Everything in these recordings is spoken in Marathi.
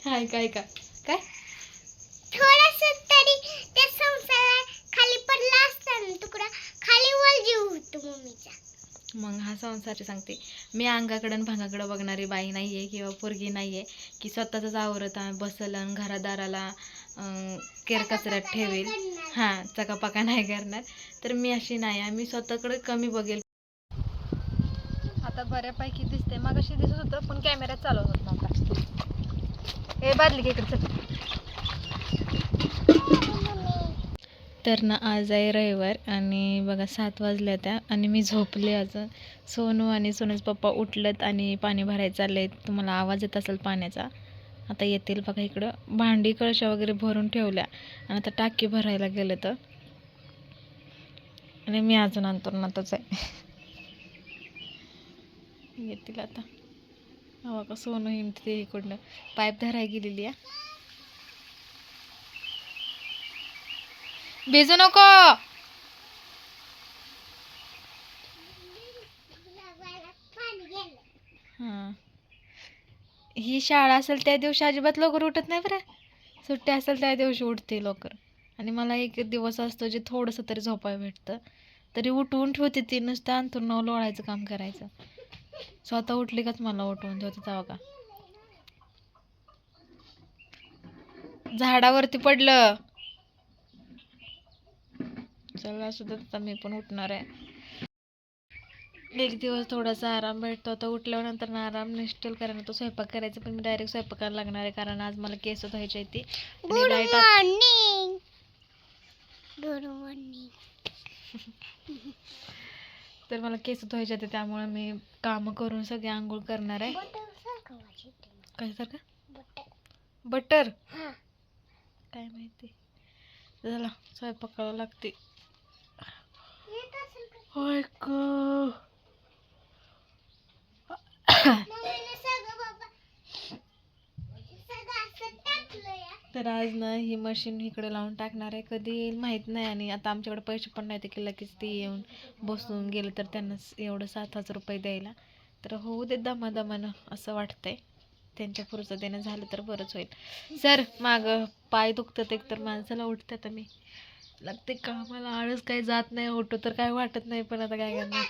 हाय काय का काय थोडंसं तरी त्या संसारा खाली पडला असता ना तुकडा खाली वर जीव होतो मम्मीचा. मग हा संसारची सांगते मी अंगाकडे आणि भांगाकडे बघणारी बाई नाहीये किंवा पोरगी नाहीये की स्वतःच आवरत बसल आणि घरादाराला केरकचऱ्यात ठेवेल. हां चकापका नाही करणार. तर मी अशी नाही आहे. मी स्वतःकडे कमी बघेल. आता बऱ्यापैकी दिसते मग अशी दिसत होतं पण कॅमेऱ्यात चालवत होत नव्हता. हे बादली इकडे चल. तर ना आज आहे रविवार आणि बघा 7 वाजल्या त्या आणि मी झोपले अजून. सोनू आणि सोनूच पप्पा उठलत आणि पाणी भरायचं चाललंय. तुम्हाला आवाज येत असेल पाण्याचा. आता येतील बघा. इकडं भांडी कळशा वगैरे भरून ठेवल्या आणि आता टाकी भरायला गेलं तर आणि मी अजून अंतरुणातच आहे. येतील आता. बघा सोनू हिंडते इकडनं. पाईप धरायला गेलेली आहे. भिजू नको. हां ही शाळा असेल त्या दिवशी अजिबात लवकर उठत नाही बरं. सुट्टी असेल त्या दिवशी उठते लवकर. आणि मला एक दिवस असतो जे थोडंसं तरी झोपायला भेटतं तरी उठवून ठेवते. ती नुसतं अंथरुणावर लोळायचं काम करायचं. स्वतः उठली काच मला उठवून ठेवते तेव्हा का. झाडावरती पडलं. चला सुद्धा आता मी पण उठणार आहे. एक दिवस थोडासा आराम भेटतो. आता उठल्यानंतर ना आराम निष्ठल कारण तो स्वयंपाक करायचा पण मी डायरेक्ट स्वयंपाकाला लागणार आहे कारण आज मला केस धुवायचे आहे. ती तर मला केस धुवायचे होते त्यामुळे मी काम करून सगळे आंघोळ करणार आहे. काय सारखं बटर काय माहिती. चला स्वयंपाकाला लागते. होय ग. तर आज ना ही मशीन इकडे लावून टाकणार आहे. कधी येईल माहीत नाही आणि आता आमच्याकडे पैसे पण नाही की लगेच ते येऊन बसून गेले तर त्यांना एवढं 7,000 रुपये द्यायला. तर होऊ दे दमादमानं असं वाटतंय. त्यांच्या पुढचं देणं झालं तर बरंच होईल. सर मागं पाय दुखतात एक तर माणसाला उठतं. आता मी लागते कामाला. आळस काही जात नाही. उठो तर काय वाटत नाही पण आता काय करणार.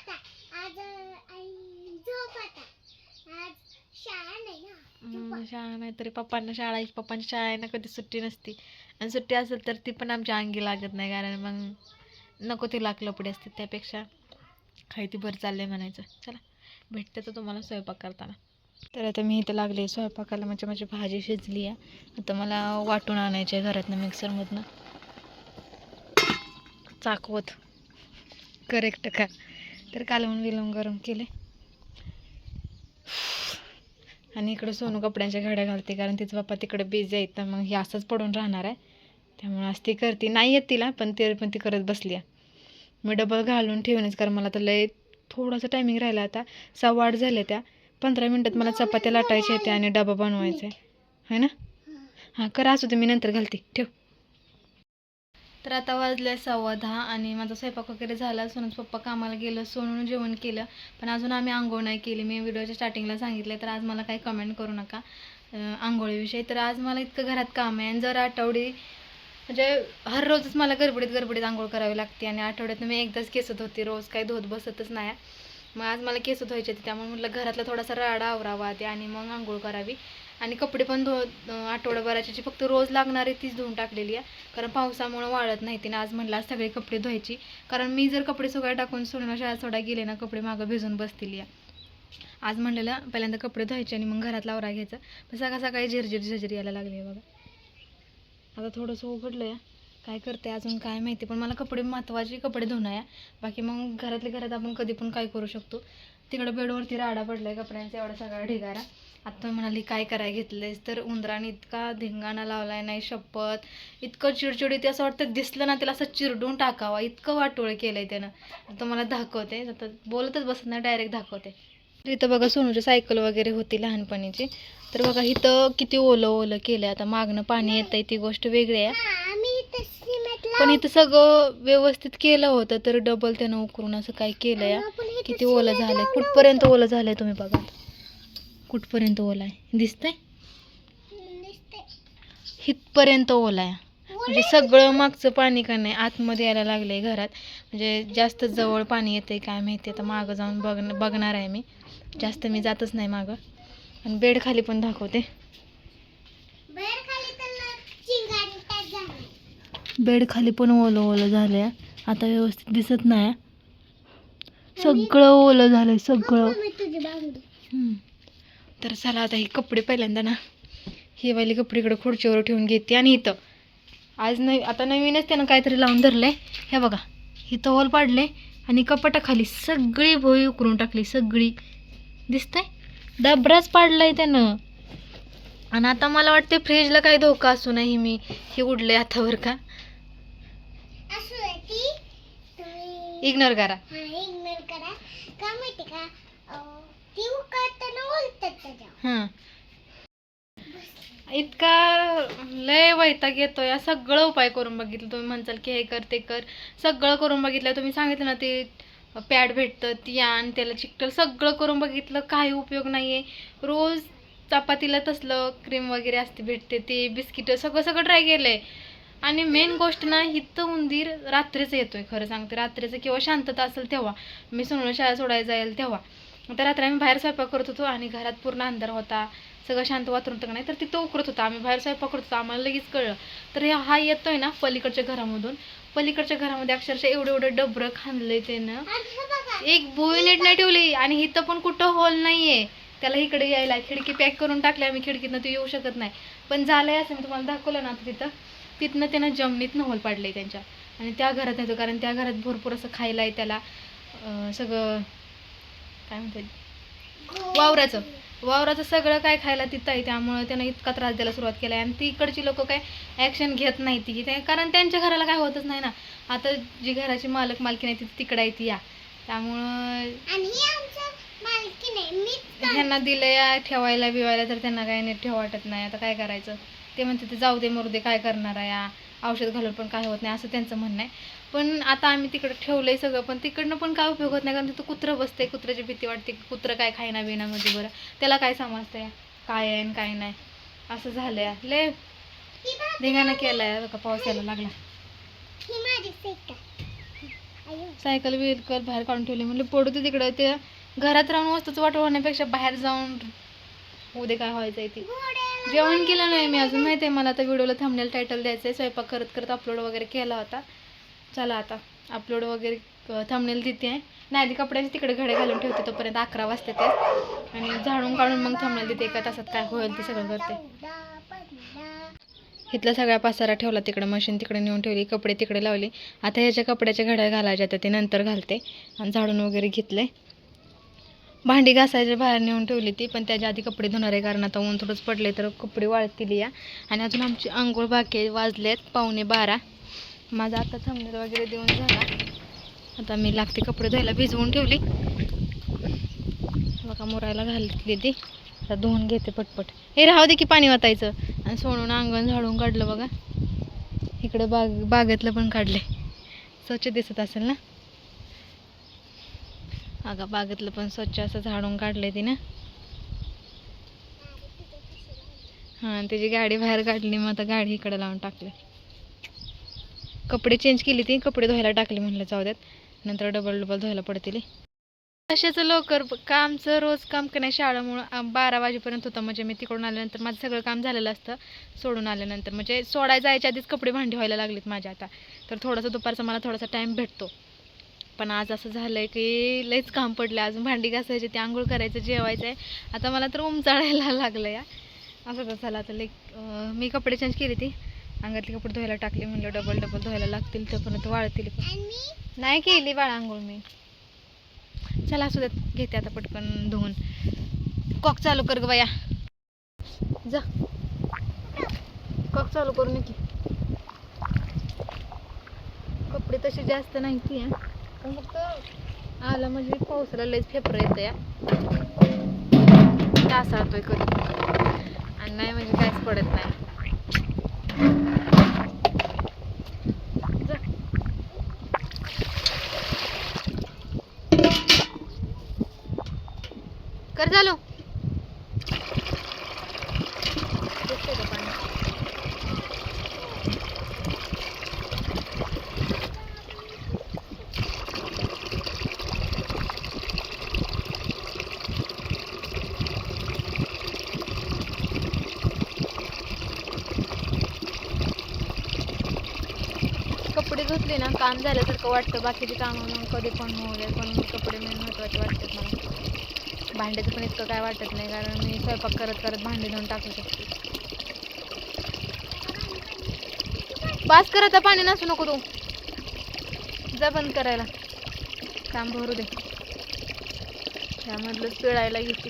शाळा नाही तरी पप्पांना शाळा आहे. पप्पांची शाळा आहे ना कधी सुट्टी नसती आणि सुट्टी असेल तर ती पण आमच्या अंगी लागत नाही कारण मग नको ती लपडी असते. त्यापेक्षा काही ती बरं चाललंय म्हणायचं. चला भेटते तर तुम्हाला स्वयंपाक करताना. तर आता मी इथं लागले स्वयंपाकाला. म्हणजे माझी भाजी शिजली आहे. आता मला वाटून आणायची आहे घरातनं मिक्सरमधनं. चाकवत करेक्ट का. तर कालवून विलवून गरम केले आणि इकडं सोनू कपड्यांच्या घड्या घालते कारण तिचं पप्पा तिकडे बिझी आहेत. तर मग ही असंच पडून राहणार आहे त्यामुळे आज ती करते. नाही येत तिला पण ती करत बसली आहे. मी डबल घालून ठेवणेच कारण मला तर लय थोडासा टायमिंग राहिला. आता 7:15 झाले. त्या 15 मिनटात मला चपात्या लाटायच्या येते आणि डबा बनवायचा आहे ना. हां करा असू दे मी नंतर घालते. ठेव. तर आता वाजले 10:15 आणि माझा स्वयंपाक वगैरे झाला. सोनूच पप्पा कामाला गेलं. सोनून जेवण केलं पण अजून आम्ही आंघोळ नाही केली. मी व्हिडिओच्या स्टार्टिंगला सांगितलं तर आज मला काही कमेंट करू नका आंघोळीविषयी. तर आज मला इतकं घरात काम आहे आणि जर आठवडी म्हणजे हर रोजच मला गडबडीत आंघोळ करावी लागते आणि आठवड्यातून मी एकदाच केस धुते. रोज काही धुत बसतच नाही. मग आज मला केस धुवायचे होते त्यामुळे म्हटलं घरातला थोडासा राडा आवरावा ते आणि मग आंघोळ करावी. आणि कपडे पण आठवड्याभराची फक्त रोज लागणारी तीच धुवून टाकलेली आहे कारण पावसामुळे वाळत नाही. तिने आज म्हटलं आज सगळे कपडे धुवायची कारण मी जर कपडे सगळे टाकून सोडून शाळा सोडा गेले ना कपडे मागं भिजून बसतील या. आज म्हणलेलं पहिल्यांदा कपडे धुवायचे आणि मग घरातला आवरा घ्यायचं. पण सकाळी झिरझिर यायला लागली आहे बघा. आता थोडंसं उघडलं आहे. काय करते अजून काय माहिती पण मला कपडे महत्त्वाचे कपडे धुणं आहे. बाकी मग घरातल्या घरात आपण कधी पण काय करू शकतो. तिकडं बेडवरती राडा पडला आहे कपड्यांचा एवढा सगळा ढिगारा. आता म्हणाली काय करायला घेतलंयस तर उंदराने इतका धिंगाणा लावलाय नाही शपथ. इतकं चिडचिड येते असं वाटतं दिसलं ना त्याला असं चिरडून टाकावा इतकं वाटोळ केलंय त्यानं. आता मला दाखवते. आता बोलतच बसत नाही डायरेक्ट दाखवते. इथं बघा सोनूची सायकल वगैरे होती लहानपणीची. तर बघा इथं किती ओलं केलं. आता मागणं पाणी येतंय ती गोष्ट वेगळी आहे. पण इथं सगळं व्यवस्थित केलं होतं तर डबल त्यानं उकरून असं काय केलं या. किती ओलं झालंय, कुठपर्यंत ओलं झालंय तुम्ही बघा, कुठपर्यंत ओलं आहे दिसतंय, हितपर्यंत ओला आहे. म्हणजे सगळं मागचं पाणी का नाही आतमध्ये यायला लागलंय घरात. म्हणजे जास्त जवळ पाणी येतंय काय माहिती, आता मागं जाऊन बघणार आहे मी. जास्त मी जातच नाही मागं. आणि बेड खाली पण दाखवते. बेड खाली पण ओलं ओलं झालंय, आता व्यवस्थित दिसत नाही. सगळं ओलं झालंय सगळं. तर चला आता ही कपडे पहिल्यांदा ना, ही वाली कपडे इकडे खुर्चीवर ठेवून घेते. आणि इथं आज आता नवीनच त्यानं काहीतरी लावून धरलंय, हे बघा इथं होल पाडले आणि कपाटाखाली सगळी भोई उकरून टाकली, सगळी दिसतंय, डबराच पाडलाय त्यानं. आणि आता मला वाटते फ्रीजला काही धोका असू नाही, मी हे उडले आता वर का, इग्नोर करा. हां इतका लय वैताग येतो या. सगळं उपाय करून बघितलं, तुम्ही म्हणताल की हे कर ते कर, सगळं करून बघितलं. तुम्ही सांगितलं ना ते पॅड भेटतं ती आण, त्याला चिकटल, सगळं करून बघितलं, काही उपयोग नाही आहे. रोज चपातीला तसलं क्रीम वगैरे असते भेटते, ते बिस्किट सगळं ट्राय केलं आहे. आणि मेन गोष्ट ना, इथं उंदीर रात्रीचं येतोय, खरं सांगते रात्रीचं, किंवा शांतता असेल तेव्हा, मी सोनूला शाळा सोडायला जाईल तेव्हा. तर रात्री आम्ही बाहेर स्वयंपाक करत होतो आणि घरात पूर्ण अंधार होता, सगळं शांत वातावरण होतं नाही, तर तिथं उकरत होतं. आम्ही बाहेर स्वयंपाक करत होतो, आम्हाला लगेच कळलं. तर हा येतोय ना पलीकडच्या घरामधून, पलीकडच्या घरामध्ये अक्षरशः एवढं डबरं खांदलंय त्यानं, एक भोई नीट नाही ठेवली. आणि इथं पण कुठं होल नाहीये त्याला इकडे यायला, खिडकी पॅक करून टाकली आम्ही, खिडकीतनं ते येऊ शकत नाही. पण झालंय असं, मी तुम्हाला दाखवलं ना तिथनं त्यानं जमिनीतनं होल पाडलंय त्यांच्या. आणि त्या घरात येतो, कारण त्या घरात भरपूर असं खायला आहे त्याला, सगळं काय म्हणतात वावराचं सगळं काय खायला तिथं आहे, त्यामुळे त्यानं इतका त्रास द्यायला सुरुवात केला आहे. आणि तिकडची लोक काय ॲक्शन घेत नाही ती, कारण त्यांच्या घराला काय होतच नाही ना. आता जी घराची मालकी नाही ती तिकडे आहे ती या, त्यामुळं ह्यांना दिलं या ठेवायला बिवायला, तर त्यांना काय नीट ठेवा वाटत नाही. आता काय करायचं, ते म्हणते ते जाऊ दे मरू दे, काय करणार आहे या, औषध घालून पण काय होत नाही, असं त्यांचं म्हणणं आहे. पण आता आम्ही तिकडं ठेवलंय सगळं, पण तिकडनं पण काय उपयोग होत नाही, कारण तिथं कुत्रं बसते, कुत्र्याची भीती वाटते, कुत्रं काय खायना बिनामध्ये, बरं त्याला काय समजतंय काय आहे आणि काय नाही, असं झालंय. लय धिंगाणा केलाय बघा, पाऊस यायला लागला. सायकल बिलकल बाहेर काढून ठेवली, म्हणलं पडू ते तिकडं, ते घरात राहून वस्तूच वाटत होण्यापेक्षा बाहेर जाऊन उद्या काय व्हायचंय ते. जेवण केलं नाही मी अजून, माहिती आहे मला. आता व्हिडिओला थंबनेल टायटल द्यायचं आहे, स्वयंपाक करत करत अपलोड वगैरे केला होता. चला आता अपलोड वगैरे थंबनेल देते आहे. नाही आधी कपड्याचे तिकडे घडे घालून ठेवते, तोपर्यंत 11 वाजते ते, आणि झाडून काढून मग थंबनेल देते. एका तासात काय होईल ते सगळं करते. इथला सगळा पसारा ठेवला तिकडे, मशीन तिकडे नेऊन ठेवली, कपडे तिकडे लावले. आता ह्याच्या कपड्याच्या घड्या घालायच्या, तर ते नंतर घालते. आणि झाडून वगैरे घेतले. भांडी घासायचे बाहेर नेऊन ठेवली ती, पण त्याच्या आधी कपडे धुणार आहे, कारण आता ऊन थोडंच पडले तर कपडे वाळतील या. आणि अजून आमची आंघोळ बाकी, वाजलेत 11:15. माझा आता थंबनेल वगैरे देऊन झाला. आता मी लागते कपडे धुवायला, भिजवून ठेवली बघा, मुरायला घालतली ती. आता धुवून घेते पटपट. हे राहू दे की पाणी वाटायचं. आणि सोडून अंगण झाडून काढलं बघा, इकडं बागेतलं पण काढले, स्वच्छ दिसत असेल ना. अगं बागेतलं पण स्वच्छ असं झाडून काढलंय तिनं. हां त्याची गाडी बाहेर काढली, मग आता गाडी इकडे लावून टाकले. कपडे चेंज केली ती, कपडे धुवायला टाकले, म्हणलं जाऊ द्यात, नंतर डबल धुवायला पडतील. कशाचं लवकर कामचं, रोज काम का नाही, शाळेमुळं 12 वाजेपर्यंत होतं. म्हणजे मी तिकडून आल्यानंतर माझं सगळं काम झालेलं असतं, सोडून आल्यानंतर, म्हणजे सोडायला जायच्या आधीच कपडे भांडी व्हायला लागलीत माझ्या आता. तर थोडंसं दुपारचा मला थोडासा टाईम भेटतो. पण आज असं झालंय की लईच काम पडलं, अजून भांडी घासायची, ते आंघोळ करायचं, जेवायचं आहे. आता मला तर उमचाळायला लागलं या, असं तर झालं. आता मी कपडे चेंज केली, ती अंगातली कपडे धुवायला टाकली, म्हणलं डबल धुवायला लागतील, तोपर्यंत वाळतील. नाही केली बाळा आंघोळ मी. चला असू देत, घेते आता पटकन धुवून. कॉक चालू कर ग बाया, जा कॉक चालू करून की. कपडे तसे जास्त नाही ती, पण फक्त आला म्हणजे पावसाला लयच फेफर येतं या, तासाळतोय कधी, आणि नाही म्हणजे काहीच पडत नाही. जा कर चालू. दिसतंय का पाणी? कपडे धुतले ना काम झाल्यासारखं वाटतं. बाकीचे कामं मग कधी पण होऊ दे, पण कपडे मेन महत्त्वाचे वाटतात मला. भांड्याचं पण इतकं काय वाटत नाही, कारण मी स्वयंपाक करत करत भांडी धुवून टाकू शकते. पास कर आता, पाणी नसू नको तू. जा बंद करायला, काम भरू दे. त्यामधलंच पिळायला येते.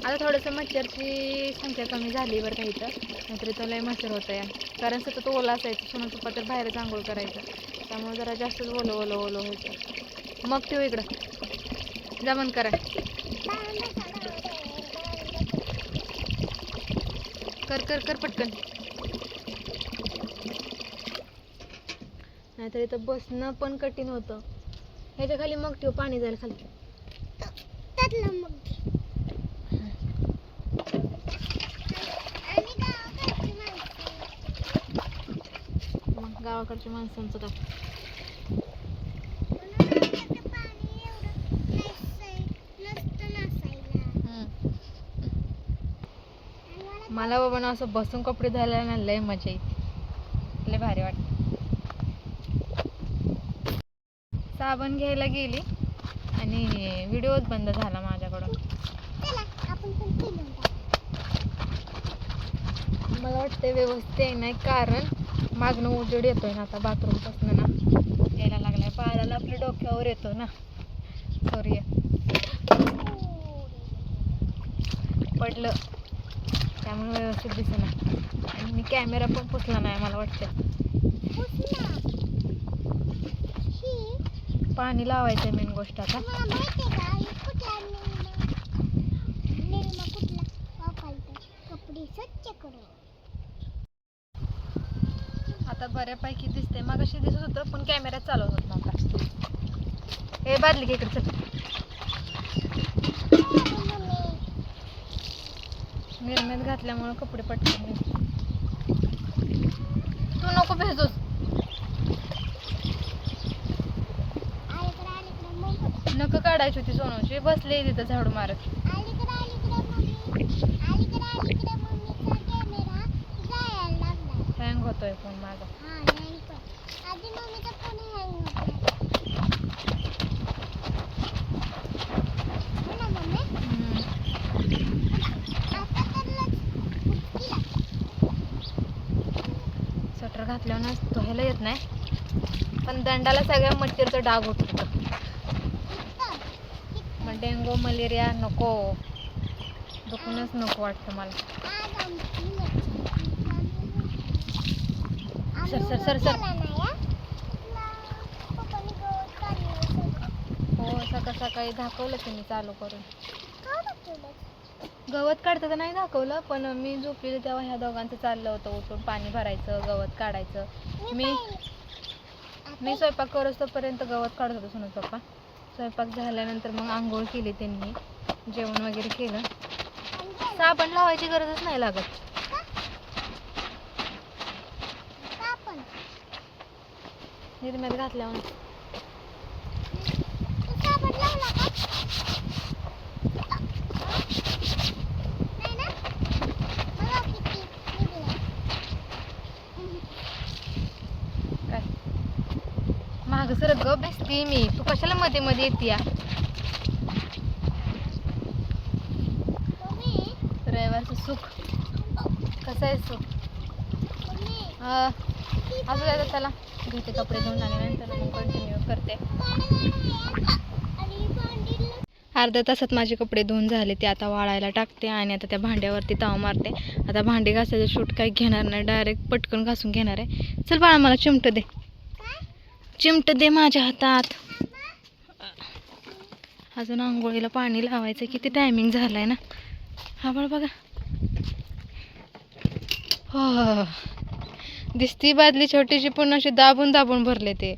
आता थोडंसं मच्छरची संख्या कमी झाली बरं का इथं, नाहीतर इथं लय मच्छर होतं या. कारण सतत ओला असायचं, सोनं पप्पा तर बाहेरच आंघोळ करायचं, त्यामुळे जरा जास्तच ओलं ओलं ओलं व्हायचं. मग ठेव इकडं, जा बंद करा. कर कर कर पटकन, नाहीतर इथं बसणं पण कठीण होतं. ह्याच्या खाली मग ठेव, पाणी जायला खाली. मग गावाकडच्या माणसांचं काय. मला बाबा ना असं बसून कपडे धुवायला ना लय मजा येते, लय भारी वाटतं. साबण घ्यायला गेली आणि व्हिडिओच बंद झाला माझ्याकडून. मला वाटतं व्यवस्थित आहे नाही, कारण मागणं उजेड येतोय ना आता बाथरूमपासून ना यायला लागलाय. पायाला आपल्या डोक्यावर येतो ना सूर्य, पडलं त्यामुळे व्यवस्थित दिसेना. आणि मी कॅमेरा पण पुसला नाही मला वाटतं. पाणी लावायचं मेन गोष्ट आता. आता बऱ्यापैकी दिसते, मगाशी दिसत होतं पण कॅमेरा चालू होत नव्हता. हे बादली घे इकडे, चल. निर्म्यात घातल्यामुळे कपडे पटकन निघतात. तू नको भेजूस. नख काढायची होती सोनूची, बसले तिथं झाडू मारत. हँग होतोय फोन माझा. स्वेटर घातल्यावर धुवायला येत नाही, पण दंडाला सगळ्या मच्छरचा डाग उठतो. मग डेंगू मलेरिया नको, दुखूनच नको वाटतं मला. Sir sir sir sir. हो, सकाळ सकाळी दाखवलं की मी चालू करून. गवत काढतं तर नाही दाखवलं, पण मी झोपलेली तेव्हा ह्या दोघांचं चाललं होतं उठून पाणी भरायचं, गवत काढायचं. मी स्वयंपाक करत तोपर्यंत गवत काढत होतो सोनू पप्पा. स्वयंपाक झाल्यानंतर मग आंघोळ केली त्यांनी, जेवण वगैरे केलं. साबण लावायची गरजच नाही लागत. निर्म्यात घातल्यावर काय माग सर ग बेसती मी, तू कशाला मध्ये मध्ये येते या. रविवारचं सुख कसं आहे सुख. असं जायचं त्याला घेते कपडे धुवून आणि नंतर मग कंटिन्यू करते. अर्ध्या तासात माझे कपडे धुवून झाले, ते आता वाळायला टाकते आणि आता त्या भांड्यावरती ताव मारते. आता भांडे घासायचं शूट काही घेणार नाही, डायरेक्ट पटकन घासून घेणार आहे. चल बाळा मला चिमट दे, चिमट दे माझ्या हातात. अजून आंघोळीला पाणी लावायचं, किती टायमिंग झालाय ना. हा बळ बघा, हो दिसती बादली छोटीशी, पण अशी दाबून दाबून भरले ते.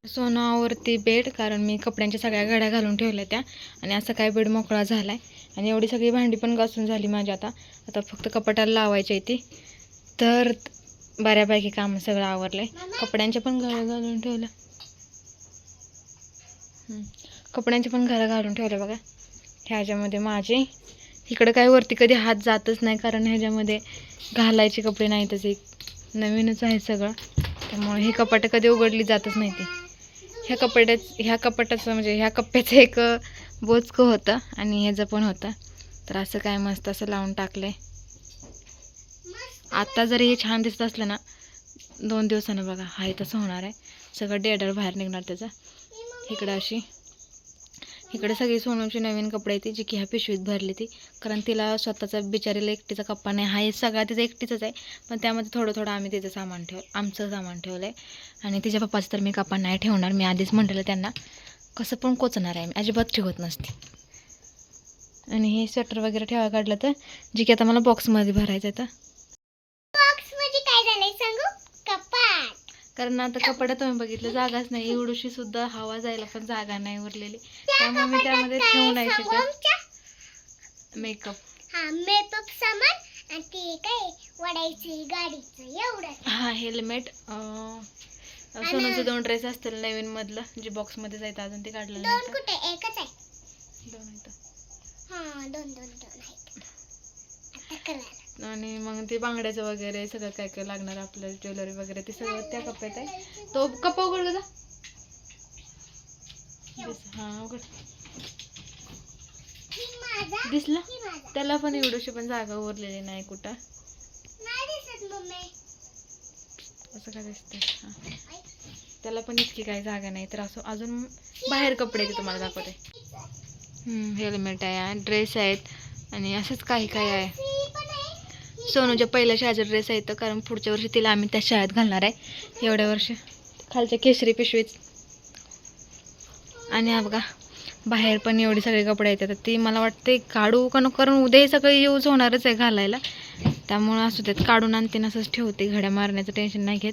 सोनावरती बेड, कारण मी कपड्यांच्या सगळ्या घड्या घालून ठेवल्या त्या आणि असं काय बेड मोकळा झाला आहे. आणि एवढी सगळी भांडी पण घासून झाली माझी. आता फक्त कपाटाला लावायची आहे ती. तर बऱ्यापैकी काम सगळं आवरलं आहे. कपड्यांच्या पण घड्या घालून ठेवल्या. कपड्यांच्या पण घड्या घालून ठेवल्या बघा ह्याच्यामध्ये माझे. इकडं काय वरती कधी हात जातच नाही, कारण ह्याच्यामध्ये घालायचे कपडे नाहीतच, एक नवीनच आहे सगळं. त्यामुळे हे कपाटं कधी उघडली जातच नाही ती. ह्या कपाटाचं म्हणजे ह्या कप्प्याचं एक बोचकं होतं आणि ह्याचं पण होतं. तर असं काय मस्त असं लावून टाकलंय. आता जरी हे छान दिसत असलं ना, 2 दिवसानं बघा हाय तसं होणार आहे. सगळं डेडर बाहेर निघणार त्याचं. इकडे सगळी सोनूची नवीन कपडे येते, जी की ह्या पिशवीत भरली ती, कारण तिला स्वतःचा बिचारीला एकटीचा कप्पा नाही. हा हे सगळा तिचा एकटीचाच आहे, पण त्यामध्ये थोडं आम्ही तिचं आमचं सामान ठेवलं आहे. आणि तिच्या पप्पाचं तर मी कप्पा नाही ठेवणार. मी आधीच म्हटलेलं त्यांना, कसं पण कोचणार आहे मी, अजिबात ठेवत नसते. आणि हे स्वेटर वगैरे ठेवायला काढलं तर, जी की आता मला बॉक्समध्ये भरायचं आहे. तर बॉक्समध्ये काय झालंय सांगू? कपाट. कारण आता कपाटात तुम्ही बघितलं जागाच नाही, एवढीशी सुद्धा हवा जायला पण जागा नाही उरलेली. त्यामुळे मी त्यामध्ये ठेवू नाही शकत. मेकअप सामान आणि ते काय वडायची गाडीचं एवढं. हा, हेल्मेट, सोनूचे 2 ड्रेस असतील नवीन मधलं, जे बॉक्समध्ये जायचं अजून ते काढलं नाही. 2 कुठे? एकच आहे. 2 आहेत. हां, 2 आहेत. आता कळालं. आणि मग ते बांगड्याचं वगैरे सगळं काय काय लागणार आपलं ज्वेलरी वगैरे ते सगळं त्या कप्प्यात आहे. तो कप्पा उघड जा. हा उघड. दिसला? त्याला पण एवढीशी पण जागा उरलेली नाही कुठं. असं काय दिसतंय? हा, त्याला पण इतकी काही जागा नाही. तर असं अजून बाहेर कपडे ते तुम्हाला दाखवते. हेल्मेट आहे, ड्रेस आहेत आणि असंच काही काही आहे. सोनूच्या पहिल्या शाळेचा ड्रेस आहे, तर कारण पुढच्या वर्षी तिला आम्ही त्या शाळेत घालणार आहे. एवढ्या वर्ष खालच्या केशरी पिशवीत. आणि हा बघा बाहेर पण एवढी सगळे कपडे आहेत. तर ती मला वाटते काढू का नको, कारण उद्या हे सगळं यूज होणारच आहे घालायला. त्यामुळं असू देत, काढून आणते असंच ठेवते. घड्या मारण्याचं टेन्शन नाही घेत.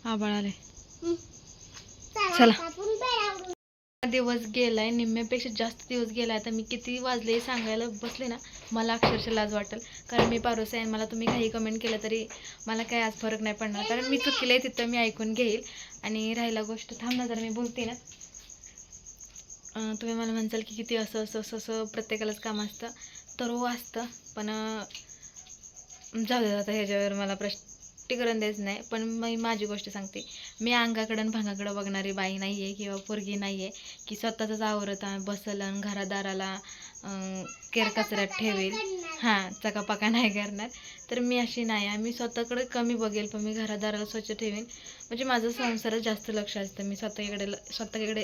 आभाळ आले. चला, दिवस गेलाय, निम्म्यापेक्षा जास्त दिवस गेलाय. आता मी किती वाजले सांगायला बसले ना, मला अक्षरशः लाज वाटेल. कारण मी पारोस आहे, मला तुम्ही काही कमेंट केलं तरी मला काय आज फरक नाही पडणार, कारण मी चुकले तिथं मी ऐकून घेईल. आणि राहिला गोष्ट, थांब ना जर मी बोलते ना, तुम्ही मला म्हणसाल की किती असं प्रत्येकालाच काम असतं. तर हो असतं, पण जाऊ दे आता, ह्याच्यावर मला स्पष्टीकरण द्यायचं नाही. पण मी माझी गोष्ट सांगते. मी अंगाकडं आणि भांगाकडं बघणारी बाई नाही आहे किंवा पोरगी नाही आहे की स्वतःच आवरत बसल आणि घरादाराला केर कचऱ्यात ठेवेल. हां, चकापका नाही करणार. तर मी अशी नाही आहे. मी स्वतःकडे कमी बघेल, पण मी घरादाराला स्वच्छ ठेवेन. म्हणजे माझं संसारात जास्त लक्ष असतं. मी स्वतःकडे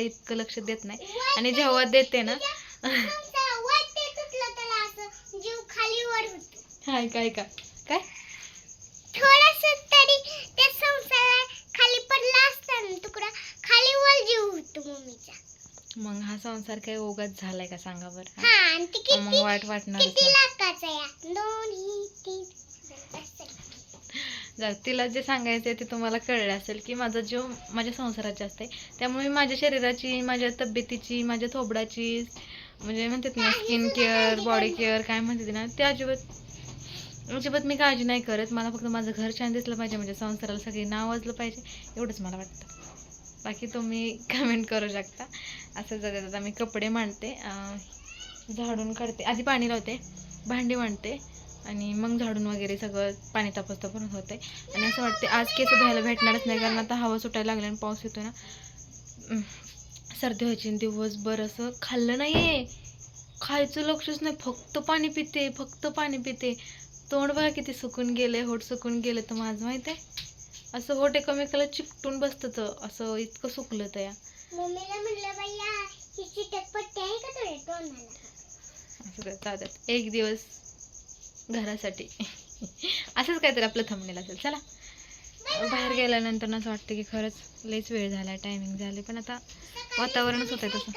इतकं लक्ष देत नाही. आणि जेव्हा देते ना, हाय काय थोडंसं तरी त्या संसाराला खाली पडला असता ना तुकडा, खाली वर जीव होतो मम्मीचा. मग हा संसार काय ओघात झालाय का सांगा बरं? हा, आणि ते किती मग वाईट वाटणार. किती लाखाचा आहे? 2 3 तिला जे सांगायचं आहे ते तुम्हाला कळलं असेल की माझा जीव माझ्या संसारात जास्त आहे. त्यामुळे माझ्या शरीराची, माझ्या तब्येतीची, माझ्या थोबडाची, म्हणजे म्हणतात ना स्किन केअर, बॉडी केअर काय म्हणतात ना, ते अजिबात मी काळजी नाही करत. मला फक्त माझं घर छान दिसलं पाहिजे, म्हणजे संसाराला सगळी नाव वाजलं पाहिजे, एवढंच मला वाटतं. बाकी तुम्ही कमेंट करू शकता. असं जातात. आता मी कपडे मांडते, झाडून काढते, आधी पाणी लावते, भांडी मांडते आणि मग झाडून वगैरे सगळं पाणी तापसतं पण होते. आणि असं वाटते आज केस धुवायला भेटणारच नाही, कारण आता हवा सुटायला लागली आणि पाऊस येतो ना, सर्दी व्हायची. दिवसभर असं खाल्लं नाही आहे, खायचं लक्षच नाही, फक्त पाणी पिते. तोंड बघा किती सुकून गेले, होट सुकून गेले. तर माझं माहिती आहे, असं होट एकमेकाला चिकटून बसतं, असं इतकं सुकलं. तर मम्मीला म्हणलं बाया ही चिटकपट्टी आहे का तुझ्या तोंडाला? असं जातात एक दिवस घरासाठी. असंच काहीतरी आपलं थंबनेल असेल. चला, बाहेर गेल्यानंतर असं वाटतं की खरंच लईच वेळ झाला, टायमिंग झाले, पण आता वातावरणच होतंय तसं.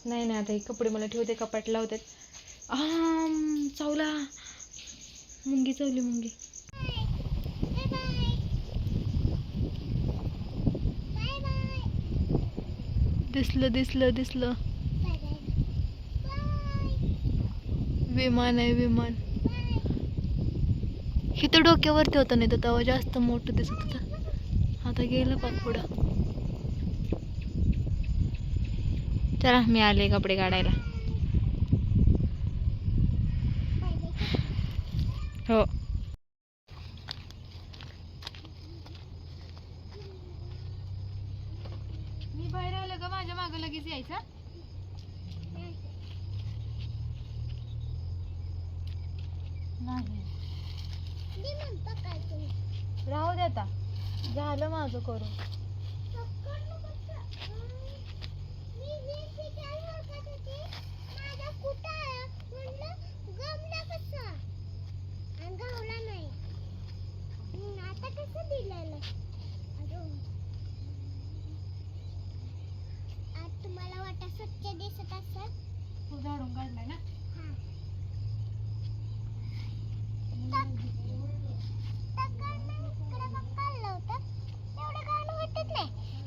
नाही आता हे कपडे मला ठेवते, कपाट लावतात. चावला, मुंगी चावली. दिसलं दिसलं दिसलं. विमान आहे विमान. इथं डोक्यावरती होतं, नाही तर तेव्हा जास्त मोठं दिसत होतं. आता गेलं पाक पुढं. चला मी आले कपडे काढायला. हो. मी बाहेर आलं का माझ्या मागं लगेच यायचं. नाही राहू दे आता, झालं माझं करून. तुम्हाला वाटा स्वच्छ दिसत असेल. तू झाडून काढलाय ना.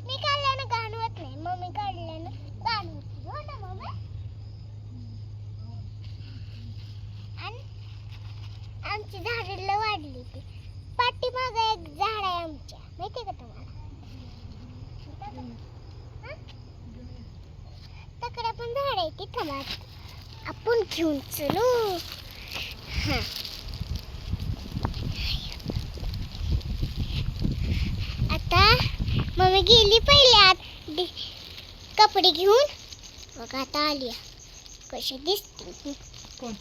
मी काढल्यानं घाण होत नाही, मम्मी काढल्यानं घाण होती. हो ना मम्मी? आणि आमची झाडं वाढली ती. पाठीमागं एक झाड आहे आमच्या, माहिती का तुम्हाला? तकडे पण झाड आहे, तिथं आपण घेऊन चलू. हा आता मम्मी गेली पहिले आत कपडे घेऊन. बघ आता आली, कशी दिसते. कोण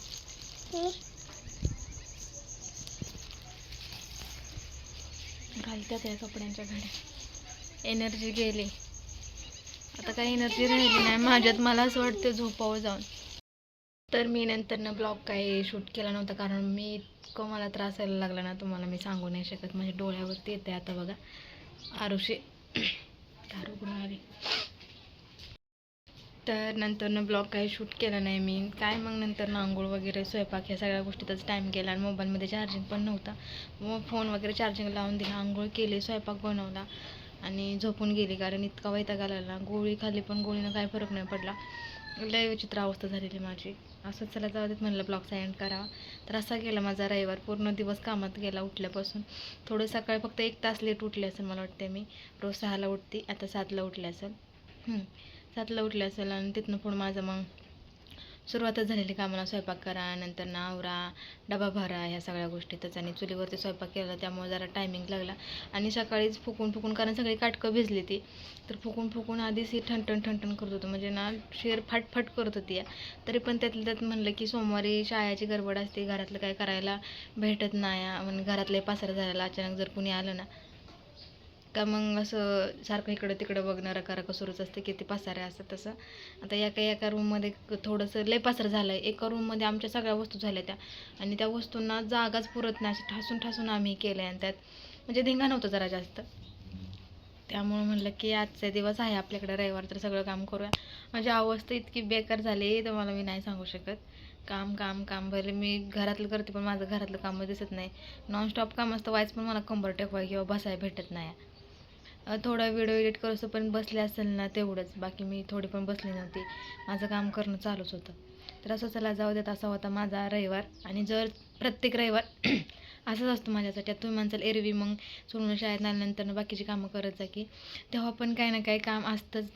घालतात या कपड्यांच्या घड्या. एनर्जी गेली आता, काही एनर्जी राहिली नाही माझ्यात. मला असं वाटतं झोपावं जाऊन. तर मी नंतरनं ब्लॉग काही शूट केला नव्हता, कारण मी इतकं मला त्रास व्हायला लागला ना, तुम्हाला मी सांगू नाही शकत. माझ्या डोळ्यावरती येते आता बघा. आरुषी दारू कुठून आली. तर नंतरनं ब्लॉग काही शूट केला नाही मी. काय मग नंतर आंघोळ वगैरे स्वयंपाक ह्या सगळ्या गोष्टीतच टाईम गेला. आणि मोबाईलमध्ये चार्जिंग पण नव्हता. मग फोन वगैरे चार्जिंग लावून दिला, आंघोळ केली, स्वयंपाक बनवला आणि झोपून गेली. कारण इतका वैताग आला. गोळी खाल्ली पण गोळीनं काय फरक नाही पडला. लय विचित्र अवस्था झालेली माझी. असंच चला जाऊ देत म्हणलं ब्लॉगचा एंड करावा. तर असा गेला माझा रविवार. पूर्ण दिवस कामात गेला उठल्यापासून. थोडं सकाळी फक्त 1 तास लेट उठले असेल मला वाटते. मी रोज 6ला उठते, आता 7ला उठले असेल. 7ला उठले असेल. आणि तिथनं पुढं माझं मग सुरुवातच झालेली कामाला. स्वयंपाक करा, नंतर आवरा, डबा भरा, ह्या सगळ्या गोष्टीतच. आणि चुलीवरती स्वयंपाक केला त्यामुळे जरा टायमिंग लागला. आणि सकाळीच फुकून कारण सगळी काटकं भिजली ती, तर फुकून आधीच ही ठणठण करत होतं. म्हणजे ना शेर फाटफाट करत होती. तरी पण त्यातल्या त्यात म्हणलं की सोमवारी शाळेची गडबड असते, घरातलं काय करायला भेटत नाही. म्हणजे घरातले पसारा झालेला अचानक जर कुणी आलं ना का मग असं सारखं इकडं तिकडं बघणं रका सुरूच असतं, किती पसारे असतं तसं. आता एका रूममध्ये थोडंसं लय पसार झालं आहे. एका रूममध्ये आमच्या सगळ्या वस्तू झाल्या त्या, आणि त्या वस्तूंना जागाच पुरत नाही. असं ठासून आम्ही केलं आहे. आणि त्यात म्हणजे धिंगा नव्हतं जरा जास्त. त्यामुळं म्हणलं की आजचे दिवस आहे आपल्याकडे रविवार, तर सगळं काम करूया. माझी अवस्था इतकी बेकार झाली तुम्हाला मी नाही सांगू शकत. काम भले मी घरातलं करते, पण माझं घरातलं कामं दिसत नाही. नॉनस्टॉप काम असतं व्हायचं, पण मला कंबर टेकवाय किंवा बसायला भेटत नाही. थोडा व्हिडिओ एडिट करूस पण बसले असेल ना तेवढंच, बाकी मी थोडी पण बसली नव्हती. माझं काम करणं चालूच होतं. तर असं चला जाऊ देत, असा होता माझा रविवार. आणि जर प्रत्येक रविवार असंच असतं माझ्यासाठी. तुम्ही म्हणसाल एरवी मग सोडून शाळेत आल्यानंतर बाकीची कामं करत जा की, तेव्हा पण काही ना काही काम असतंच.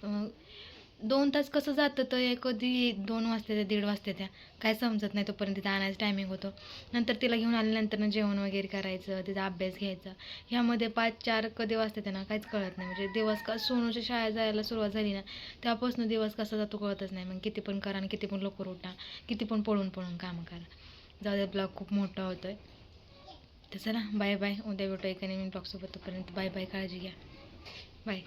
2 तास कसं जातं तर कधी 2 वाजते त्या 1:30 वाजते त्या, काय समजत नाही. तोपर्यंत तिथं आणायचं टायमिंग होतो. नंतर तिला घेऊन आल्यानंतर जेवण वगैरे करायचं, तिचा अभ्यास घ्यायचा, ह्यामध्ये 5-4 कधी वाजते त्यांना काहीच कळत नाही. म्हणजे दिवस का सोनूच्या शाळेत जायला सुरुवात झाली ना तेव्हापासून दिवस कसा जातो कळतच नाही. मग किती पण करा आणि किती पण लवकर उठा, किती पण पळून कामं करा. जाऊ दे, ब्लॉग खूप मोठा होतोय. तर चला बाय बाय. उद्या भेटू एका नवीन ब्लॉगसोबत. तोपर्यंत बाय बाय, काळजी घ्या, बाय.